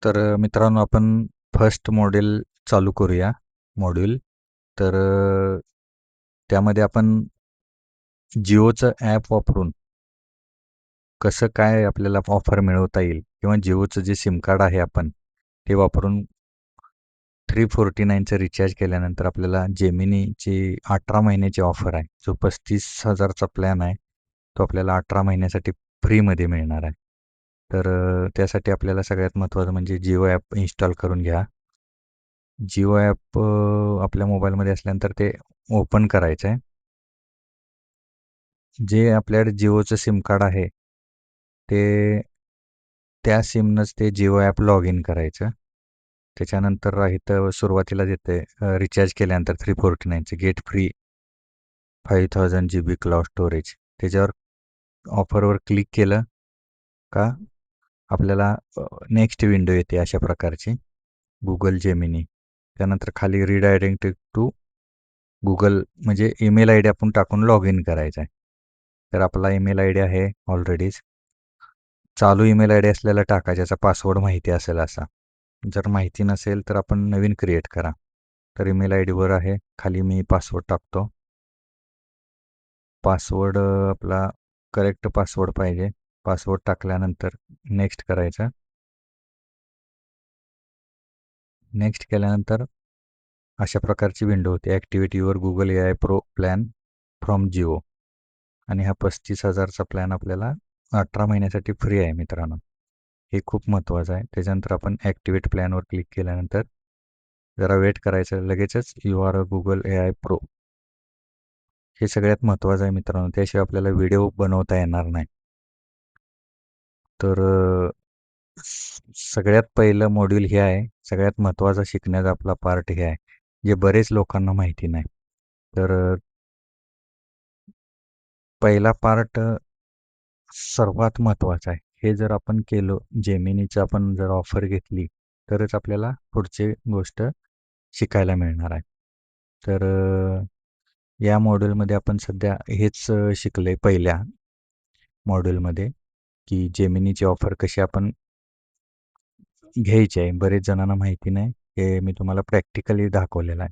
तर मित्रांनो आपण फर्स्ट मॉडेल चालू करूया मॉड्यूल. तर त्यामध्ये आपण जिओचं ॲप वापरून कसं काय आपल्याला ऑफर मिळवता येईल किंवा जिओचं जे सिम कार्ड आहे आपण ते वापरून 349चं रिचार्ज केल्यानंतर आपल्याला जेमिनीची 18 महिन्याची ऑफर आहे. जो 35,000चा प्लॅन आहे, तो आपल्याला 18 महिन्यासाठी फ्रीमध्ये मिळणार आहे. तर त्यासाठी आपल्याला सगळ्यात महत्त्वाचं म्हणजे जिओ ॲप इन्स्टॉल करून घ्या. जिओ ॲप आपल्या मोबाईलमध्ये असल्यानंतर ते ओपन करायचं आहे. जे आपल्याकडे जिओचं सिम कार्ड आहे, ते त्या सिमनंच ते जिओ ॲप लॉग इन करायचं. त्याच्यानंतर इथं सुरुवातीला येतंय रिचार्ज केल्यानंतर 349चं get free 5000 GB cloud storage. त्याच्यावर ऑफरवर क्लिक केलं का आपल्याला नेक्स्ट विंडो येते अशा प्रकारची Google जेमिनी. त्यानंतर खाली रिडायरेक्ट टू Google म्हणजे ईमेल आय डी आपण टाकून लॉग इन करायचं आहे. तर आपला ईमेल आय डी आहे ऑलरेडीच. चालू ईमेल आय डी असलेला टाका ज्याचा पासवर्ड माहिती असेल असा. जर माहिती नसेल तर आपण नवीन क्रिएट करा. तर ईमेल आय डीवर आहे. खाली मी पासवर्ड टाकतो. पासवर्ड आपला करेक्ट पासवर्ड पाहिजे. पासवर्ड टाकल्यानंतर नेक्स्ट करायचं. नेक्स्ट केल्यानंतर अशा प्रकारची विंडो होती. Activate your Google AI pro plan from Jio. आणि हा 35,000चा प्लॅन आपल्याला 18 महिन्यासाठी फ्री आहे मित्रांनो. हे खूप महत्त्वाचं आहे. त्याच्यानंतर आपण ॲक्टिव्हेट प्लॅनवर क्लिक केल्यानंतर जरा वेट करायचं. लगेचच you are a Google AI pro. हे सगळ्यात महत्त्वाचं आहे मित्रांनो. त्याशिवाय आपल्याला व्हिडिओ बनवता येणार नाही. तर सगळ्यात पहिलं मॉड्यूल हे आहे. सगळ्यात महत्त्वाचा शिकण्याचा आपला पार्ट हे आहे. जे बरेच लोकांना माहिती नाही. तर पहिला पार्ट सर्वात महत्त्वाचा आहे. हे जर आपण केलं, जेमिनीचं आपण जर ऑफर घेतली, तरच आपल्याला पुढची गोष्ट शिकायला मिळणार आहे. तर या मॉड्यूलमध्ये आपण सध्या हेच शिकले पहिल्या मॉड्यूलमध्ये, की जेमिनीची ऑफर कशी आपण घ्यायची आहे. बरेच जणांना माहिती नाही. हे मी तुम्हाला प्रॅक्टिकली दाखवलेलं आहे.